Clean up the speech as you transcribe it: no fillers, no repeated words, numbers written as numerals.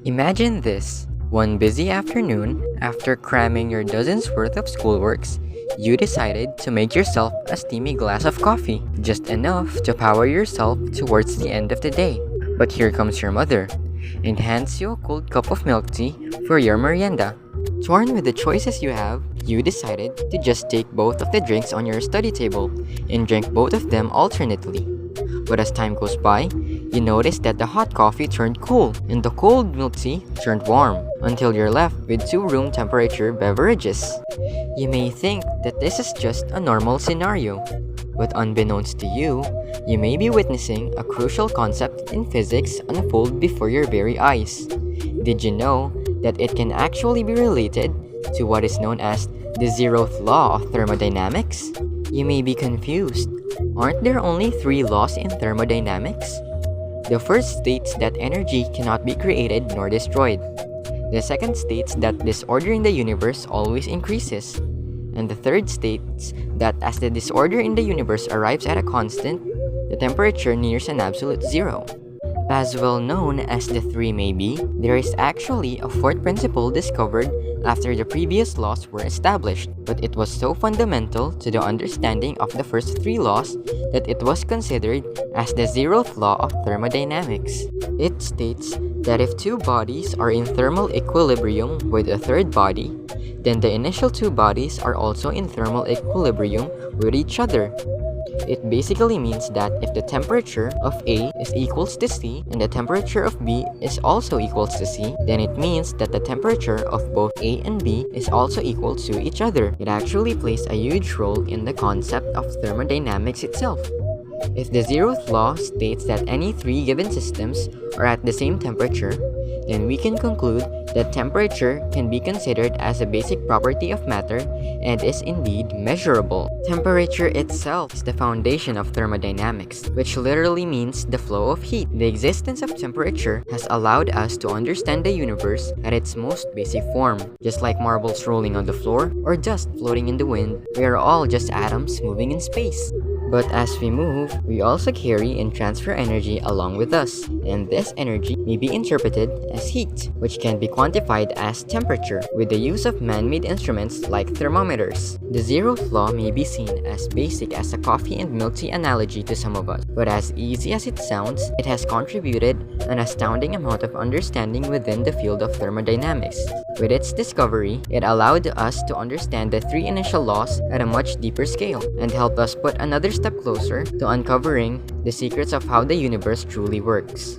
Imagine this. One busy afternoon, after cramming your dozens worth of schoolworks, you decided to make yourself a steamy glass of coffee, just enough to power yourself towards the end of the day. But here comes your mother, and hands you a cold cup of milk tea for your merienda. Torn with the choices you have, you decided to just take both of the drinks on your study table and drink both of them alternately. But as time goes by, you notice that the hot coffee turned cool and the cold milk tea turned warm until you're left with two room temperature beverages. You may think that this is just a normal scenario, but unbeknownst to you, you may be witnessing a crucial concept in physics unfold before your very eyes. Did you know that it can actually be related to what is known as the zeroth law of thermodynamics? You may be confused. Aren't there only three laws in thermodynamics? The first states that energy cannot be created nor destroyed. The second states that disorder in the universe always increases. And the third states that as the disorder in the universe arrives at a constant, the temperature nears an absolute zero. As well known as the three may be, there is actually a fourth principle discovered after the previous laws were established, but it was so fundamental to the understanding of the first three laws that it was considered as the zeroth law of thermodynamics. It states that if two bodies are in thermal equilibrium with a third body, then the initial two bodies are also in thermal equilibrium with each other. It basically means that if the temperature of A is equals to C and the temperature of B is also equals to C, then it means that the temperature of both A and B is also equal to each other. It actually plays a huge role in the concept of thermodynamics itself. If the zeroth law states that any three given systems are at the same temperature, then we can conclude that temperature can be considered as a basic property of matter and is indeed measurable. Temperature itself is the foundation of thermodynamics, which literally means the flow of heat. The existence of temperature has allowed us to understand the universe at its most basic form. Just like marbles rolling on the floor or dust floating in the wind, we are all just atoms moving in space. But as we move, we also carry and transfer energy along with us, and this energy may be interpreted as heat, which can be quantified as temperature with the use of man-made instruments like thermometers. The zeroth law may be seen as basic as a coffee and milk tea analogy to some of us, but as easy as it sounds, it has contributed an astounding amount of understanding within the field of thermodynamics. With its discovery, it allowed us to understand the three initial laws at a much deeper scale, and helped us put another step closer to uncovering the secrets of how the universe truly works.